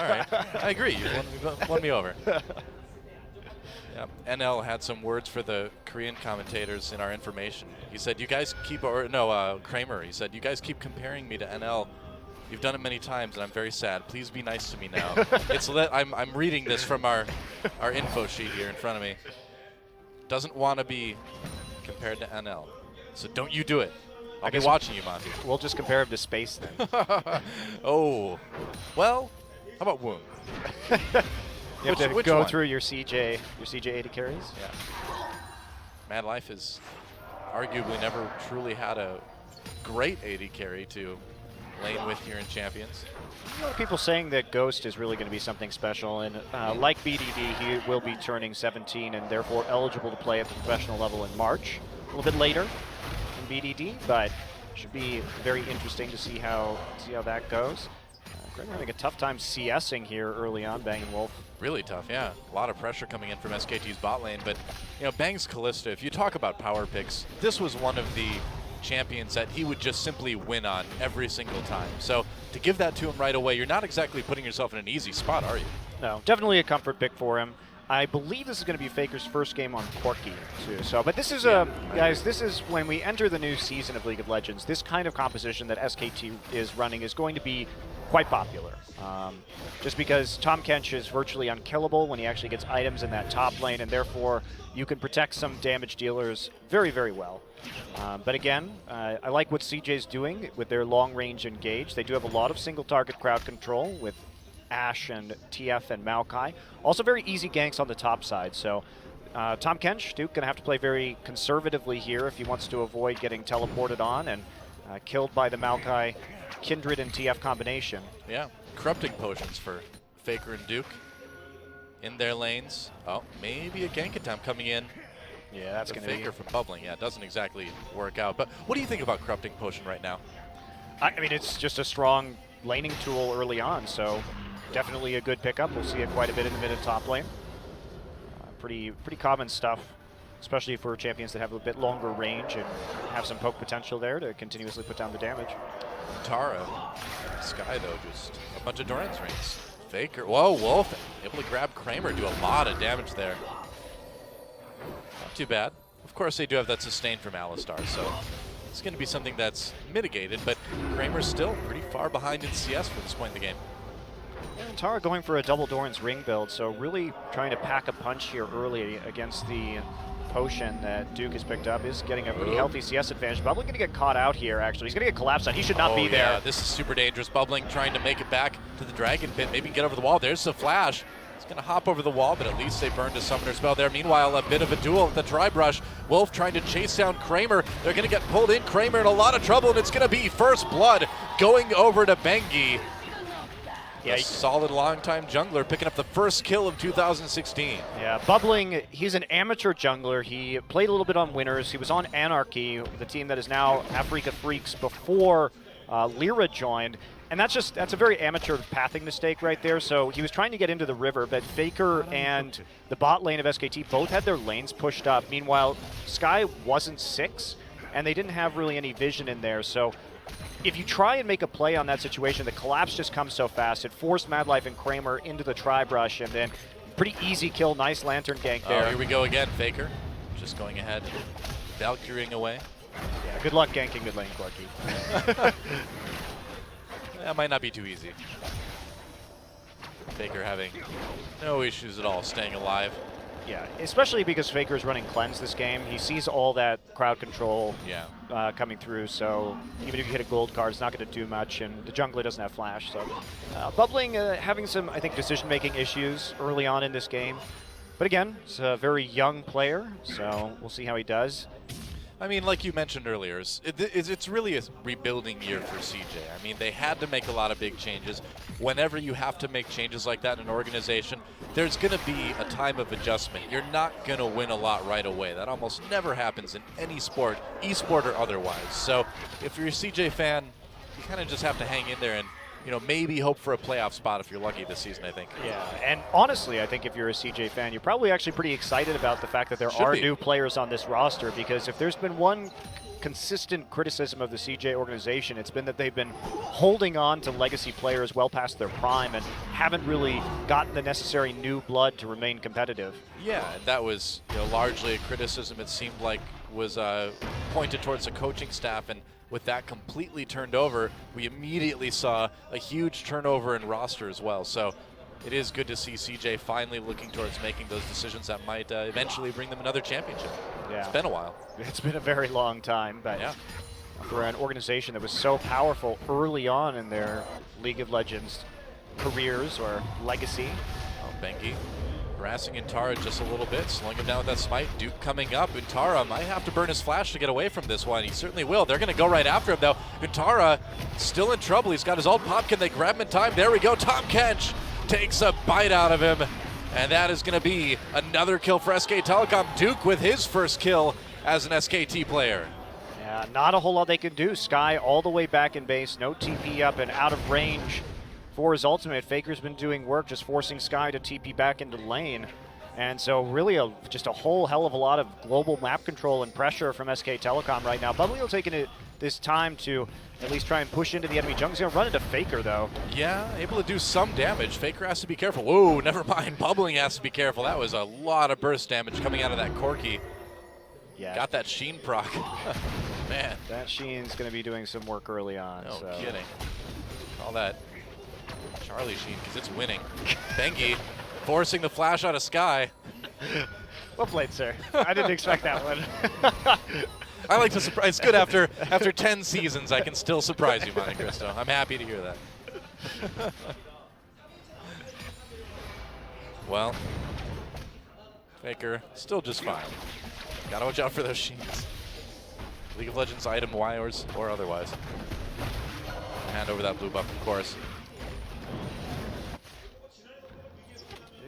All right. I agree. You won me over. Yeah. NL had some words for the Korean commentators in our information. He said, "You guys keep," or no, Kramer. He said, "You guys keep comparing me to NL. You've done it many times, and I'm very sad. Please be nice to me now." I'm reading this from our info sheet here in front of me. Doesn't want to be compared to NL, so don't you do it. I'll be watching you, Monty. We'll just compare him to space then. Oh, well, how about Woong? You have to go one? through your CJ 80 carries. Yeah. Mad Life has arguably never truly had a great 80 carry to lane with here in Champions. A lot of people saying that Ghost is really going to be something special, and like BDD, he will be turning 17 and therefore eligible to play at the professional level in March, a little bit later than BDD, but should be very interesting to see how that goes. Kramer having a tough time CSing here early on, Bang and Wolf. Really tough, yeah. A lot of pressure coming in from SKT's bot lane, but Bang's Kalista, if you talk about power picks, this was one of the champions that he would just simply win on every single time. So to give that to him right away, you're not exactly putting yourself in an easy spot, are you? No, definitely a comfort pick for him. I believe this is going to be Faker's first game on Corki, too. So, but this is guys, this is when we enter the new season of League of Legends, this kind of composition that SKT is running is going to be quite popular. Just because Tahm Kench is virtually unkillable when he actually gets items in that top lane, and therefore you can protect some damage dealers very, very well. But again, I like what CJ's doing with their long-range engage. They do have a lot of single-target crowd control with Ashe and TF and Maokai. Also very easy ganks on the top side. So Tahm Kench, Duke, going to have to play very conservatively here if he wants to avoid getting teleported on and killed by the Maokai Kindred and TF combination. Yeah, corrupting potions for Faker and Duke in their lanes. Oh, maybe a gank attempt coming in. Yeah, that's going to be Faker from bubbling. Yeah, it doesn't exactly work out. But what do you think about corrupting potion right now? I mean, it's just a strong laning tool early on, so definitely a good pickup. We'll see it quite a bit in the mid and top lane. Pretty common stuff, especially for champions that have a bit longer range and have some poke potential there to continuously put down the damage. Tara, Sky though, just a bunch of Doran's rings. Faker, whoa, Wolf, able to grab Kramer, do a lot of damage there. Not too bad. Of course, they do have that sustain from Alistar, so it's going to be something that's mitigated, but Kramer's still pretty far behind in CS for this point in the game. And Tara going for a double Doran's ring build, so really trying to pack a punch here early against the potion that Duke has picked up. Is getting a pretty healthy CS advantage. Bubbling going to get caught out here, actually. He's going to get collapsed on. He should not be there. Yeah, this is super dangerous. Bubbling trying to make it back to the Dragon Pit. Maybe get over the wall. There's the flash. He's going to hop over the wall, but at least they burned a summoner spell there. Meanwhile, a bit of a duel with the Tri-Brush. Wolf trying to chase down Kramer. They're going to get pulled in. Kramer in a lot of trouble, and it's going to be first blood going over to Bengi. Yeah, a solid long-time jungler picking up the first kill of 2016. Yeah, Bubbling, he's an amateur jungler. He played a little bit on Winners. He was on Anarchy, the team that is now Africa Freaks before Lyra joined. And that's a very amateur pathing mistake right there. So he was trying to get into the river, but Faker and the bot lane of SKT both had their lanes pushed up. Meanwhile, Sky wasn't 6, and they didn't have really any vision in there. So if you try and make a play on that situation, the collapse just comes so fast. It forced Mad Life and Kramer into the Tri-Brush, and then pretty easy kill, nice Lantern gank there. Oh, here we go again, Faker. Just going ahead, Valkyrieing away. Yeah, good luck ganking mid lane, Clarky. That might not be too easy. Faker having no issues at all staying alive. Yeah, especially because Faker is running Cleanse this game. He sees all that crowd control coming through, so even if you hit a gold card, it's not going to do much, and the jungler doesn't have flash. So Bubbling having some, I think, decision-making issues early on in this game. But again, it's a very young player, so we'll see how he does. I mean, like you mentioned earlier, it's really a rebuilding year for CJ. I mean, they had to make a lot of big changes. Whenever you have to make changes like that in an organization, there's going to be a time of adjustment. You're not going to win a lot right away. That almost never happens in any sport, e-sport or otherwise. So if you're a CJ fan, you kind of just have to hang in there and maybe hope for a playoff spot if you're lucky this season, I think. Yeah, and honestly, I think if you're a CJ fan, you're probably actually pretty excited about the fact that there are new players on this roster, because if there's been one consistent criticism of the CJ organization. It's been that they've been holding on to legacy players well past their prime and haven't really gotten the necessary new blood to remain competitive. Yeah, and that was largely a criticism it seemed like was pointed towards the coaching staff, and with that completely turned over, we immediately saw a huge turnover in roster as well. So it is good to see CJ finally looking towards making those decisions that might eventually bring them another championship. Yeah. It's been a while. It's been a very long time, but yeah, for an organization that was so powerful early on in their League of Legends careers or legacy. Oh, Bengi harassing Intara just a little bit, slowing him down with that smite. Duke coming up. Intara might have to burn his flash to get away from this one. He certainly will. They're going to go right after him, though. Intara still in trouble. He's got his ult pop. Can they grab him in time? There we go. Tom Kench takes a bite out of him, and that is going to be another kill for SK Telecom. Duke with his first kill as an SKT player. Yeah, not a whole lot they can do. Sky all the way back in base, no TP up and out of range for his ultimate. Faker's been doing work, just forcing Sky to TP back into lane. And so really just a whole hell of a lot of global map control and pressure from SK Telecom right now. Bubbly taking this time to at least try and push into the enemy jungle. He's going to run into Faker, though. Yeah, able to do some damage. Faker has to be careful. Whoa, never mind. Bubbling has to be careful. That was a lot of burst damage coming out of that Corki. Yeah. Got that Sheen proc. Man. That Sheen's going to be doing some work early on. No so. kidding. All that Charlie Sheen, because it's winning. Bengi forcing the flash out of Sky. Well played, sir. I didn't expect that one. I like to surprise. It's good after 10 seasons, I can still surprise you, Monte Cristo. I'm happy to hear that. Well, Faker still just fine. Gotta watch out for those Sheens. League of Legends item wires or otherwise. Hand over that blue buff, of course.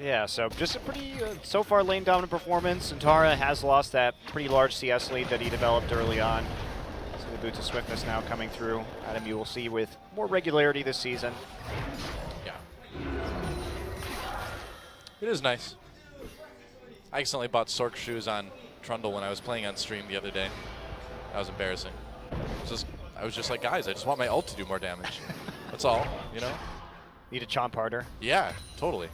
Yeah, so just a pretty, so far, lane dominant performance. Intara has lost that pretty large CS lead that he developed early on. So the boots of swiftness now coming through. Adam, you will see with more regularity this season. Yeah. It is nice. I accidentally bought Sork shoes on Trundle when I was playing on stream the other day. That was embarrassing. I was just like, guys, I just want my ult to do more damage. That's all, you know? Need a chomp harder. Yeah, totally.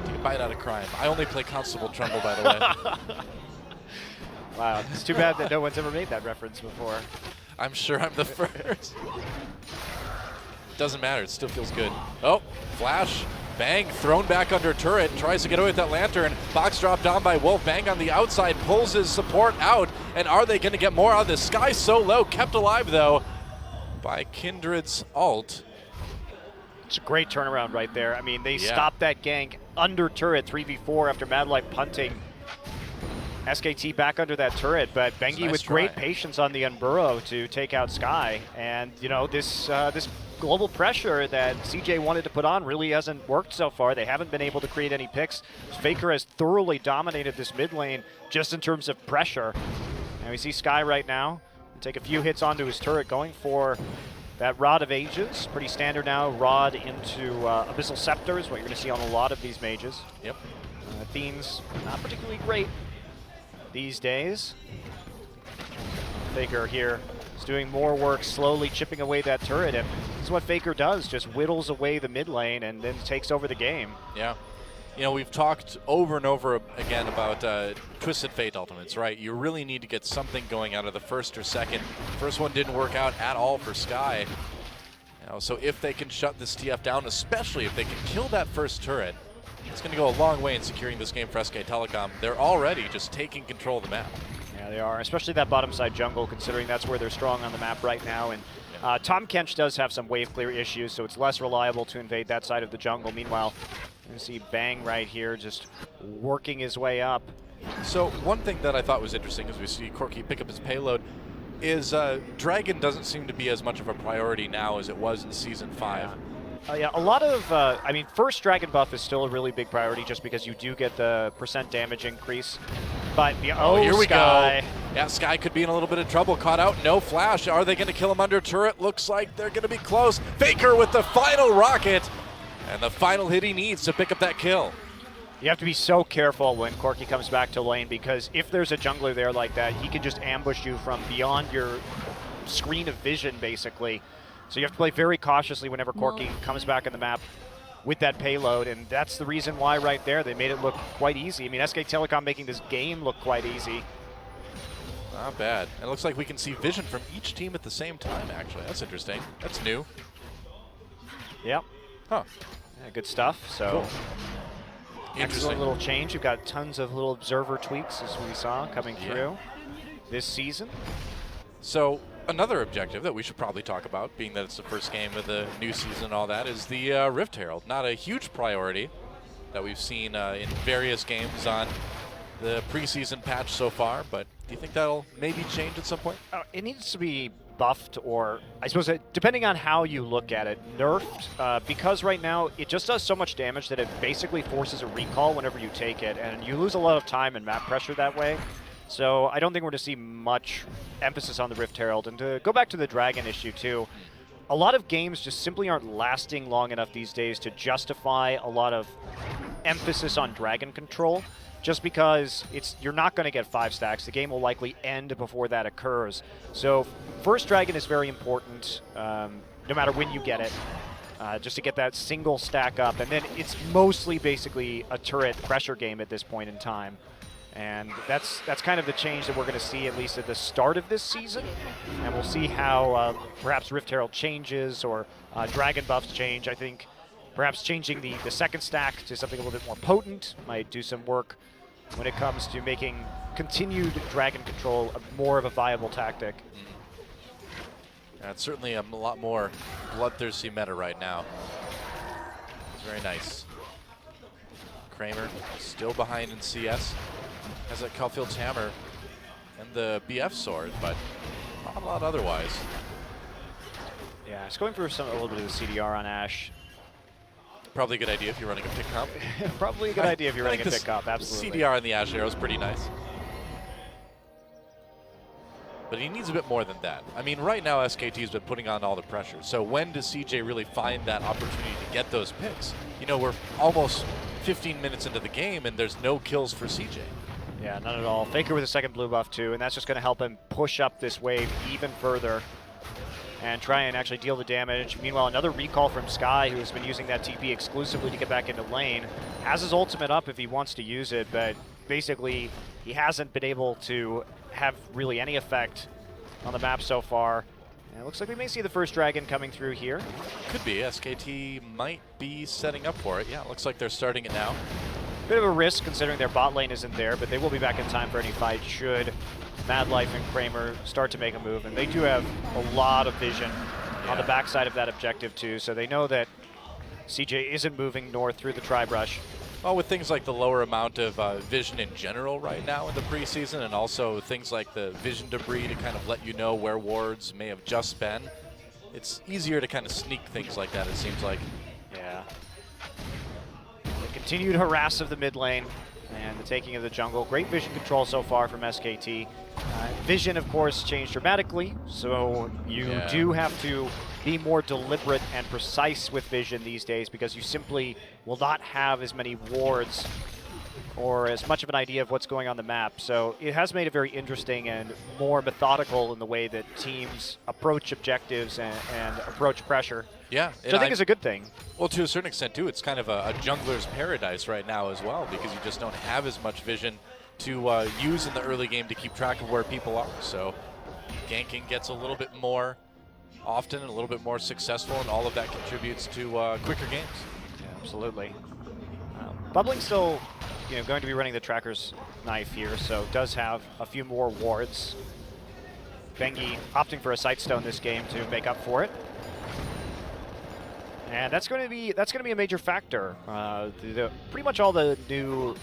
Take a bite out of crime. I only play Constable Trundle, by the way. Wow, it's too bad that no one's ever made that reference before. I'm sure I'm the first. Doesn't matter, it still feels good. Oh, flash, bang, thrown back under turret, tries to get away with that lantern. Box dropped on by Wolf, bang on the outside, pulls his support out, and are they gonna get more out of this? Sky so low, kept alive though by Kindred's ult. It's a great turnaround right there. I mean, they stopped that gank under turret 3v4 after Mad Life punting SKT back under that turret, but Bengi nice with great patience on the Unburrow to take out Sky. And, you know, this global pressure that CJ wanted to put on really hasn't worked so far. They haven't been able to create any picks. Faker has thoroughly dominated this mid lane just in terms of pressure. And we see Sky right now take a few hits onto his turret, going for that Rod of Ages. Pretty standard now. Rod into Abyssal Scepter is what you're going to see on a lot of these mages. Yep. Themes not particularly great these days. Faker here is doing more work, slowly chipping away that turret, and this is what Faker does, just whittles away the mid lane and then takes over the game. Yeah. You know, we've talked over and over again about Twisted Fate ultimates, right? You really need to get something going out of the first or second. First one didn't work out at all for Sky. You know, so if they can shut this TF down, especially if they can kill that first turret, it's going to go a long way in securing this game for SK Telecom. They're already just taking control of the map. Yeah, they are, especially that bottom side jungle, considering that's where they're strong on the map right now. And Tom Kench does have some wave clear issues, so it's less reliable to invade that side of the jungle. Meanwhile, you see Bang right here just working his way up. So one thing that I thought was interesting as we see Corki pick up his payload is Dragon doesn't seem to be as much of a priority now as it was in Season 5. Yeah, a lot of, I mean, first Dragon buff is still a really big priority just because you do get the % damage increase. But, here we Sky. go. Yeah, Sky could be in a little bit of trouble. Caught out, no flash. Are they going to kill him under turret? Looks like they're going to be close. Faker with the final rocket. And the final hit he needs to pick up that kill. You have to be so careful when Corki comes back to lane, because if there's a jungler there like that, he can just ambush you from beyond your screen of vision, basically. So you have to play very cautiously whenever Corki comes back on the map with that payload, and that's the reason why right there they made it look quite easy. I mean, SK Telecom making this game look quite easy. Not bad. It looks like we can see vision from each team at the same time, actually. That's interesting. That's new. Yep. Huh. Yeah, good stuff. So, cool. Excellent little change. You've got tons of little observer tweaks, as we saw, coming through this season. So, another objective that we should probably talk about, being that it's the first game of the new season and all that, is the Rift Herald. Not a huge priority that we've seen in various games on the preseason patch so far, but do you think that'll maybe change at some point? It needs to be buffed, or I suppose depending on how you look at it, nerfed, because right now it just does so much damage that it basically forces a recall whenever you take it, and you lose a lot of time and map pressure that way. So I don't think we're going to see much emphasis on the Rift Herald. And to go back to the Dragon issue too, a lot of games just simply aren't lasting long enough these days to justify a lot of emphasis on Dragon control. Just because you're not going to get 5 stacks. The game will likely end before that occurs. So first Dragon is very important, no matter when you get it, just to get that single stack up. And then it's mostly basically a turret pressure game at this point in time. And that's kind of the change that we're going to see, at least at the start of this season. And we'll see how perhaps Rift Herald changes or Dragon buffs change. I think perhaps changing the second stack to something a little bit more potent might do some work when it comes to making continued Dragon control more of a viable tactic. It's certainly a lot more bloodthirsty meta right now. It's very nice. Kramer still behind in CS. Has that Caulfield's hammer and the BF sword, but not a lot otherwise. Yeah, it's going for a little bit of the CDR on Ashe. Probably a good idea if you're running a pick comp. Probably a good idea if you're running a pick comp, absolutely. CDR on the Ashe arrow is pretty nice. But he needs a bit more than that. I mean, right now SKT's been putting on all the pressure. So when does CJ really find that opportunity to get those picks? You know, we're almost 15 minutes into the game and there's no kills for CJ. Yeah, none at all. Faker with a second blue buff too, and that's just going to help him push up this wave even further and try and actually deal the damage. Meanwhile, another recall from Sky, who has been using that TP exclusively to get back into lane, has his ultimate up if he wants to use it, but basically he hasn't been able to have really any effect on the map so far. And it looks like we may see the first Dragon coming through here. Could be. SKT might be setting up for it. Yeah, it looks like they're starting it now. Bit of a risk considering their bot lane isn't there, but they will be back in time for any fight should Mad Life and Kramer start to make a move. And they do have a lot of vision on the backside of that objective too, so they know that CJ isn't moving north through the tri-brush. Well, with things like the lower amount of vision in general right now in the preseason, and also things like the vision debris to kind of let you know where wards may have just been, it's easier to kind of sneak things like that, it seems like. Yeah. The continued harass of the mid lane and the taking of the jungle. Great vision control so far from SKT. Vision, of course, changed dramatically, so you do have to be more deliberate and precise with vision these days because you simply will not have as many wards or as much of an idea of what's going on the map. So it has made it very interesting and more methodical in the way that teams approach objectives and approach pressure. Yeah. Which I think is a good thing. Well, to a certain extent, too, it's kind of a jungler's paradise right now as well because you just don't have as much vision to use in the early game to keep track of where people are. So ganking gets a little bit more often and a little bit more successful, and all of that contributes to quicker games. Yeah, absolutely. Bubbling still going to be running the tracker's knife here, so does have a few more wards. Bengi opting for a Sightstone this game to make up for it. And that's going to be a major factor. Pretty much all the new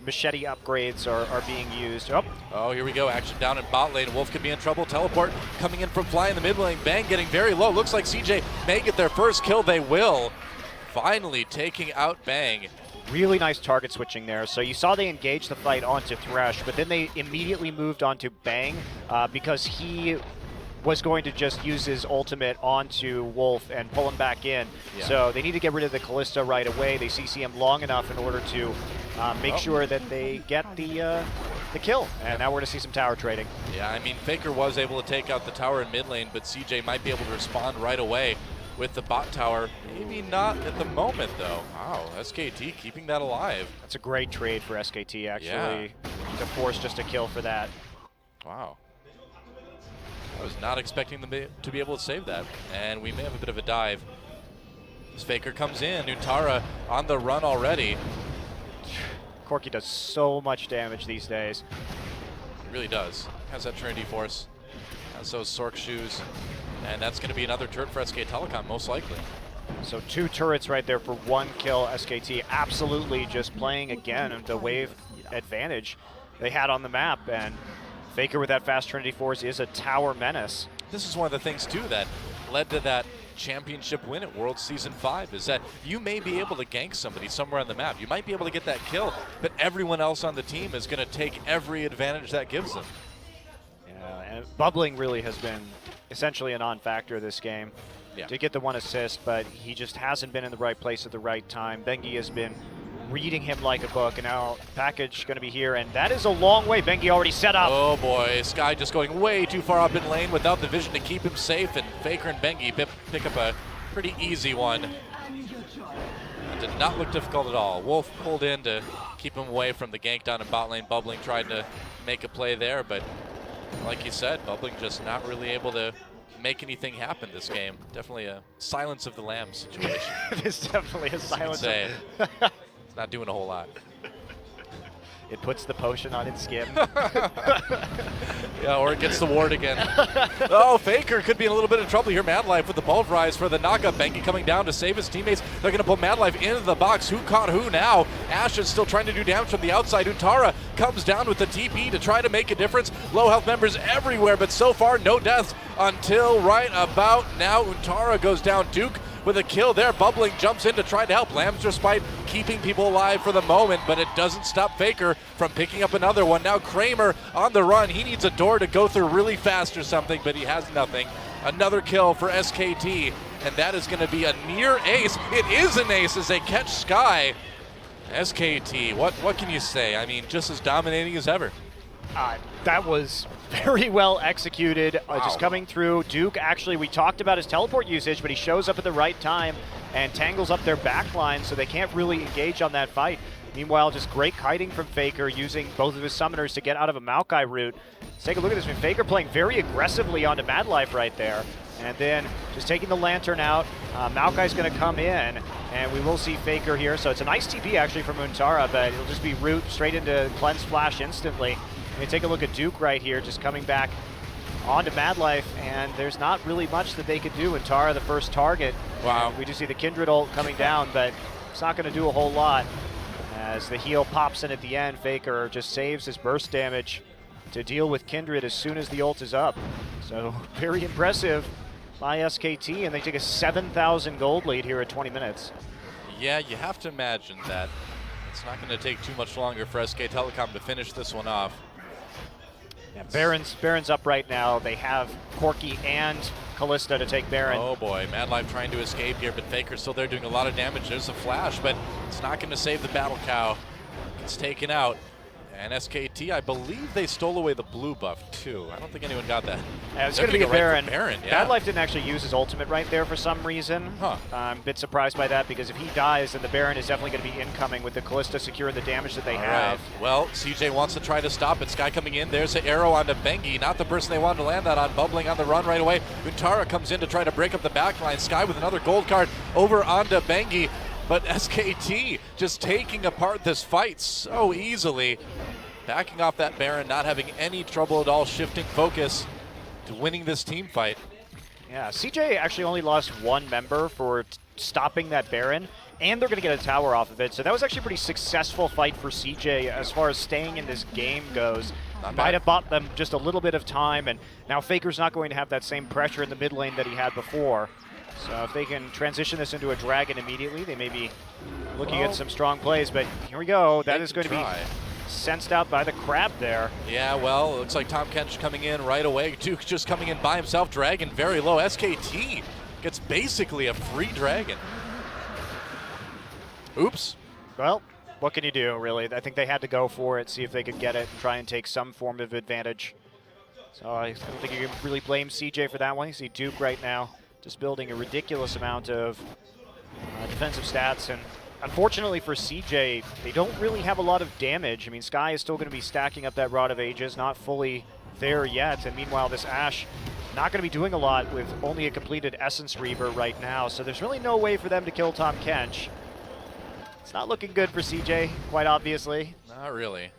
machete upgrades are being used. Oh, here we go. Action down in bot lane. Wolf could be in trouble. Teleport coming in from Fly in the mid lane. Bang getting very low. Looks like CJ may get their first kill. They will. Finally taking out Bang. Really nice target switching there. So you saw they engaged the fight onto Thresh, but then they immediately moved on to Bang because he was going to just use his ultimate onto Wolf and pull him back in. Yeah. So they need to get rid of the Callista right away. They CC him long enough in order to make sure that they get the kill. And now we're going to see some tower trading. Yeah, I mean, Faker was able to take out the tower in mid lane, but CJ might be able to respond right away with the bot tower. Maybe not at the moment, though. Wow, SKT keeping that alive. That's a great trade for SKT, actually, to force just a kill for that. Wow. I was not expecting them to be able to save that. And we may have a bit of a dive. As Faker comes in, Nuntara on the run already. Corki does so much damage these days. He really does. Has that Trinity Force. Has those Sork shoes. And that's going to be another turret for SK Telecom, most likely. So 2 turrets right there for 1 kill. SKT absolutely just playing again the wave advantage they had on the map. And Faker with that fast Trinity Force is a tower menace. This is one of the things, too, that led to that championship win at World Season 5, is that you may be able to gank somebody somewhere on the map. You might be able to get that kill, but everyone else on the team is going to take every advantage that gives them. Yeah, and bubbling really has been essentially a non-factor this game. Yeah. Did get the 1 assist, but he just hasn't been in the right place at the right time. Bengi has been reading him like a book, and now package going to be here, and that is a long way. Bengi already set up. Oh boy, Sky just going way too far up in lane without the vision to keep him safe, and Faker and Bengi pick up a pretty easy one. That did not look difficult at all. Wolf pulled in to keep him away from the gank down in bot lane. Bubbling tried to make a play there, but like you said, Bubbling just not really able to make anything happen this game. Definitely a silence of the lambs situation. It is definitely a silence. Say it's not doing a whole lot. It puts the potion on its skin. Yeah, or it gets the ward again. Oh, Faker could be in a little bit of trouble here. Madlife with the pulverize for the knockup. Bengi coming down to save his teammates. They're going to pull Madlife into the box. Who caught who now? Ash is still trying to do damage from the outside. Untara comes down with the TP to try to make a difference. Low health members everywhere, but so far no deaths until right about now. Untara goes down. Duke with a kill there. Bubbling jumps in to try to help. Lamb's Respite keeping people alive for the moment, but it doesn't stop Faker from picking up another one. Now Kramer on the run. He needs a door to go through really fast or something, but he has nothing. Another kill for SKT, and that is going to be a near ace. It is an ace as they catch Sky. SKT, what can you say? I mean, just as dominating as ever. That was very well executed, Wow. just coming through. Duke, actually, we talked about his teleport usage, but he shows up at the right time and tangles up their backline, so they can't really engage on that fight. Meanwhile, just great kiting from Faker, using both of his summoners to get out of a Maokai route. Let's take a look at this. I mean, Faker playing very aggressively onto Madlife right there, and then just taking the Lantern out. Maokai's going to come in, and we will see Faker here. So it's a nice TP, actually, from Untara, but it'll just be root straight into Cleanse Flash instantly. And take a look at Duke right here, just coming back onto Madlife, and there's not really much that they could do. Untara, the first target. Wow. And we do see the Kindred ult coming down, but it's not going to do a whole lot. As the heal pops in at the end, Faker just saves his burst damage to deal with Kindred as soon as the ult is up. So very impressive by SKT, and they take a 7,000 gold lead here at 20 minutes. Yeah, you have to imagine that it's not going to take too much longer for SK Telecom to finish this one off. Yeah, Baron's up right now. They have Corki and Callista to take Baron. Oh boy, Madlife trying to escape here, but Faker's still there doing a lot of damage. There's a flash, but it's not going to save the Battle Cow. It's taken out. And SKT, I believe they stole away the blue buff too. I don't think anyone got that. Yeah, it's going to be a Baron. Baron. Yeah. Madlife didn't actually use his ultimate right there for some reason. Huh. I'm a bit surprised by that, because if he dies, then the Baron is definitely going to be incoming with the Callista securing the damage that they have. Right. Well, CJ wants to try to stop it. Sky coming in. There's the arrow onto Bengi. Not the person they wanted to land that on. Bubbling on the run right away. Untara comes in to try to break up the backline. Sky with another gold card over onto Bengi. But SKT just taking apart this fight so easily. Backing off that Baron, not having any trouble at all, shifting focus to winning this team fight. Yeah, CJ actually only lost 1 member for stopping that Baron, and they're going to get a tower off of it. So that was actually a pretty successful fight for CJ as far as staying in this game goes. Might have bought them just a little bit of time, and now Faker's not going to have that same pressure in the mid lane that he had before. So if they can transition this into a dragon immediately, they may be looking at some strong plays. But here we go. That is going to be sensed out by the crab there. Yeah, well, it looks like Tom Kench coming in right away. Duke just coming in by himself. Dragon very low. SKT gets basically a free Dragon. Oops. Well, what can you do, really? I think they had to go for it, see if they could get it, and try and take some form of advantage. So I don't think you can really blame CJ for that one. You see Duke right now just building a ridiculous amount of defensive stats, and unfortunately for CJ, they don't really have a lot of damage. I mean, Sky is still going to be stacking up that Rod of Ages, not fully there yet, and meanwhile this Ashe not going to be doing a lot with only a completed Essence Reaver right now, so there's really no way for them to kill Tom Kench. It's not looking good for CJ, quite obviously. Not really.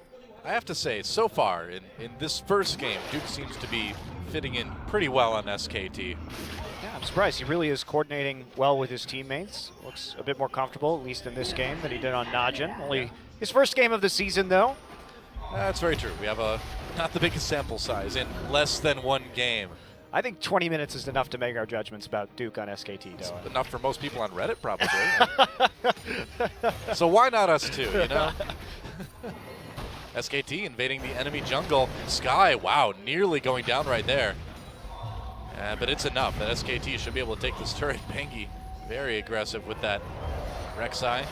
I have to say, so far in this first game, Duke seems to be fitting in pretty well on SKT. Yeah, I'm surprised. He really is coordinating well with his teammates. Looks a bit more comfortable, at least in this game, than he did on Najin. Only his first game of the season, though. That's very true. We have not the biggest sample size in less than one game. I think 20 minutes is enough to make our judgments about Duke on SKT, though. It's enough for most people on Reddit, probably. So why not us too, you know? SKT invading the enemy jungle. Sky, wow, nearly going down right there. But it's enough that SKT should be able to take this turret. Bengi very aggressive with that Rek'Sai.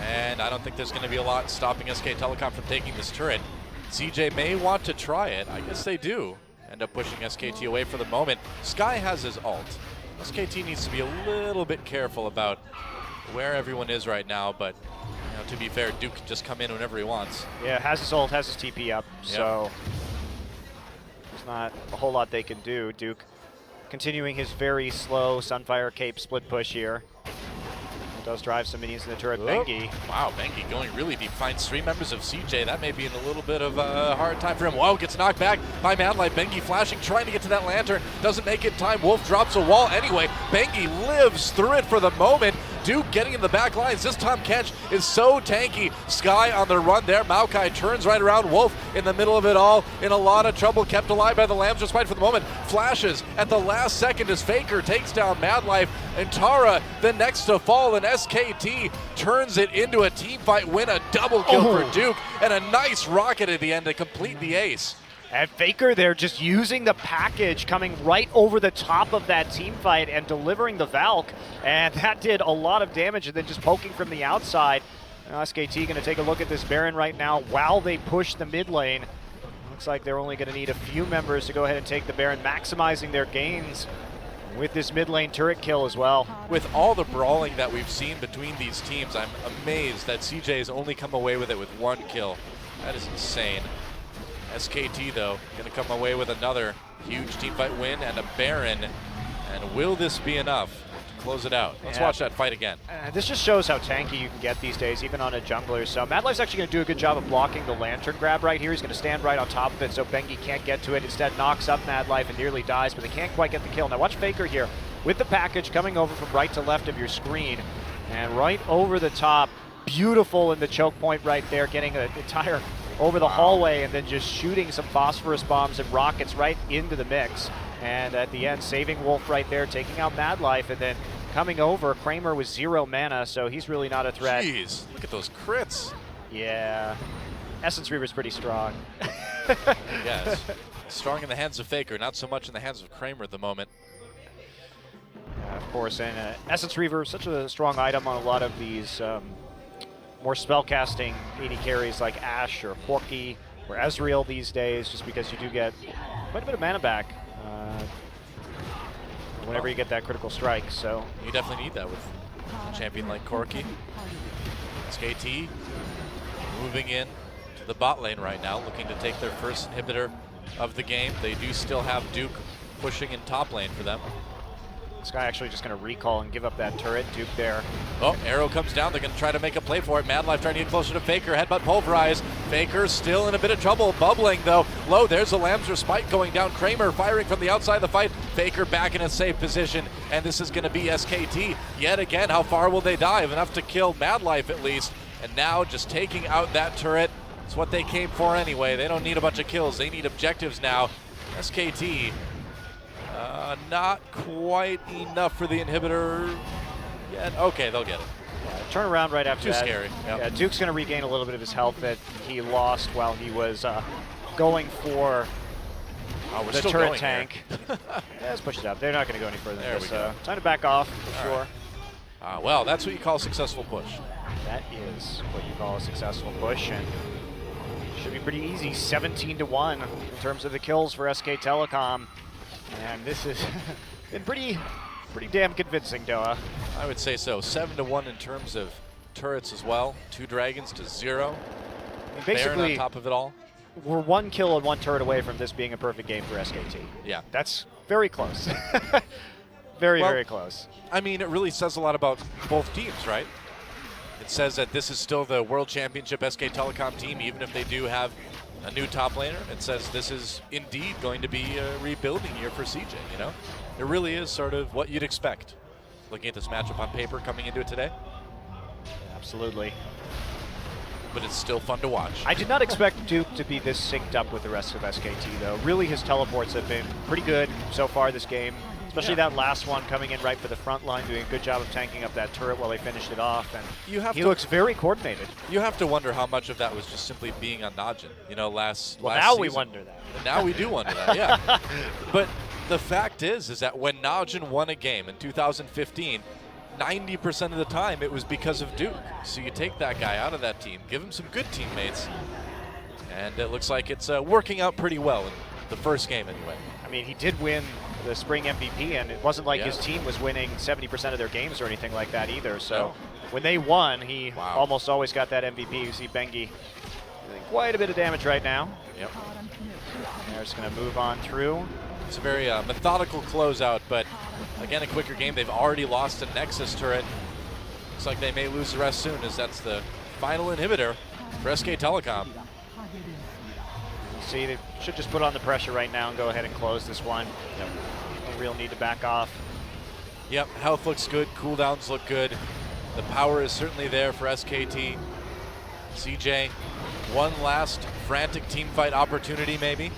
And I don't think there's going to be a lot stopping SK Telecom from taking this turret. CJ may want to try it. I guess they do. End up pushing SKT away for the moment. Sky has his ult. SKT needs to be a little bit careful about where everyone is right now, but you know, to be fair, Duke can just come in whenever he wants. Yeah, has his ult, has his TP up, so there's not a whole lot they can do. Duke continuing his very slow Sunfire Cape split push here. Does drive some minions in the turret. Bengi. Wow, Bengi going really deep. Finds 3 members of CJ. That may be in a little bit of a hard time for him. Whoa, gets knocked back by Madlife. Bengi flashing, trying to get to that lantern. Doesn't make it in time. Wolf drops a wall anyway. Bengi lives through it for the moment. Duke getting in the back lines. This Tom Kench is so tanky. Sky on the run there. Maokai turns right around. Wolf in the middle of it all. In a lot of trouble. Kept alive by the Lambs just fight for the moment. Flashes at the last second as Faker takes down Madlife. And Tara the next to fall. And SKT turns it into a team fight win. A double kill for Duke. And a nice rocket at the end to complete the ace. And Faker there just using the package, coming right over the top of that team fight and delivering the Valk. And that did a lot of damage, and then just poking from the outside. Now SKT going to take a look at this Baron right now while they push the mid lane. Looks like they're only going to need a few members to go ahead and take the Baron, maximizing their gains with this mid lane turret kill as well. With all the brawling that we've seen between these teams, I'm amazed that CJ has only come away with it with 1 kill. That is insane. SKT, though, going to come away with another huge teamfight win and a Baron. And will this be enough to close it out? Let's watch that fight again. This just shows how tanky you can get these days, even on a jungler. So Madlife's actually going to do a good job of blocking the lantern grab right here. He's going to stand right on top of it so Bengi can't get to it. Instead knocks up Madlife and nearly dies, but they can't quite get the kill. Now watch Faker here with the package coming over from right to left of your screen. And right over the top, beautiful in the choke point right there, getting an entire over the hallway and then just shooting some phosphorus bombs and rockets right into the mix. And at the end, saving Wolf right there, taking out Madlife, and then coming over. Kramer with 0 mana, so he's really not a threat. Jeez, look at those crits. Yeah, Essence Reaver's pretty strong. Yes, strong in the hands of Faker, not so much in the hands of Kramer at the moment. Of course, and Essence Reaver, such a strong item on a lot of these more spellcasting AD carries like Ashe or Porky or Ezreal these days, just because you do get quite a bit of mana back whenever you get that critical strike. So you definitely need that with a champion like Corki. SKT moving in to the bot lane right now, looking to take their first inhibitor of the game. They do still have Duke pushing in top lane for them. This guy actually just going to recall and give up that turret. Duke there. Oh, arrow comes down. They're going to try to make a play for it. Madlife trying to get closer to Faker. Headbutt pulverize. Faker still in a bit of trouble. Bubbling though. Low. There's the Lamb's Respite going down. Kramer firing from the outside of the fight. Faker back in a safe position. And this is going to be SKT. Yet again, how far will they dive? Enough to kill Madlife at least. And now just taking out that turret. It's what they came for anyway. They don't need a bunch of kills. They need objectives now. SKT. Not quite enough for the inhibitor yet. Okay, they'll get it. Turn around right after Too that. scary. Yep. Yeah, Duke's going to regain a little bit of his health that he lost while he was going for We're the still turret going tank. here. Yeah, let's push it up. They're not going to go any further There than we this. go. Time to back off, for All sure. right. Well, that's what you call a successful push. That is what you call a successful push, and should be pretty easy. 17-1 in terms of the kills for SK Telecom, and this has been pretty damn convincing, Doa. I would say so. 7-1 in terms of turrets as well. 2 dragons to 0. Baron Basically, on top of it all. we're 1 kill and 1 turret away from this being a perfect game for SKT. Yeah. That's very close. Very close. I mean, it really says a lot about both teams, right? It says that this is still the World Championship SK Telecom team, even if they do have a new top laner. It says this is indeed going to be a rebuilding year for CJ, you know? It really is sort of what you'd expect, looking at this matchup on paper coming into it today. Absolutely. But it's still fun to watch. I did not expect Duke to be this synced up with the rest of SKT, though. Really, his teleports have been pretty good so far this game. Especially that last one coming in right for the front line, doing a good job of tanking up that turret while they finished it off. And he looks very coordinated. You have to wonder how much of that was just simply being on Najin. You know, last now season. we wonder that. Now we do wonder that, yeah. But the fact is that when Najin won a game in 2015, 90% of the time it was because of Duke. So you take that guy out of that team, give him some good teammates, and it looks like it's working out pretty well in the first game anyway. I mean, he did win the spring MVP, and it wasn't like his team was winning 70% of their games or anything like that either. So when they won, he almost always got that MVP. You see Bengi doing quite a bit of damage right now. Yep. They're just going to move on through. It's a very methodical closeout, but again, a quicker game. They've already lost a Nexus turret. Looks like they may lose the rest soon, as that's the final inhibitor for SK Telecom. See, they should just put on the pressure right now and go ahead and close this one. No real need to back off. Yep, health looks good, cooldowns look good. The power is certainly there for SKT. CJ, one last frantic team fight opportunity maybe.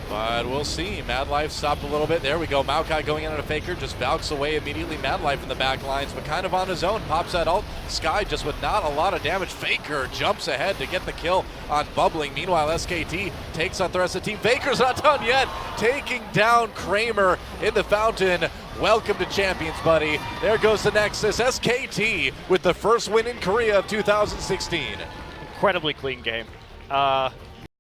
But we'll see. Mad Life stopped a little bit. There we go. Maokai going in on a faker. Just Valks away immediately. Mad Life in the back lines, but kind of on his own. Pops that ult. Sky just with not a lot of damage. Faker jumps ahead to get the kill on Bubbling. Meanwhile, SKT takes on the rest of the team. Faker's not done yet. Taking down Kramer in the fountain. Welcome to Champions, buddy. There goes the Nexus. SKT with the first win in Korea of 2016. Incredibly clean game.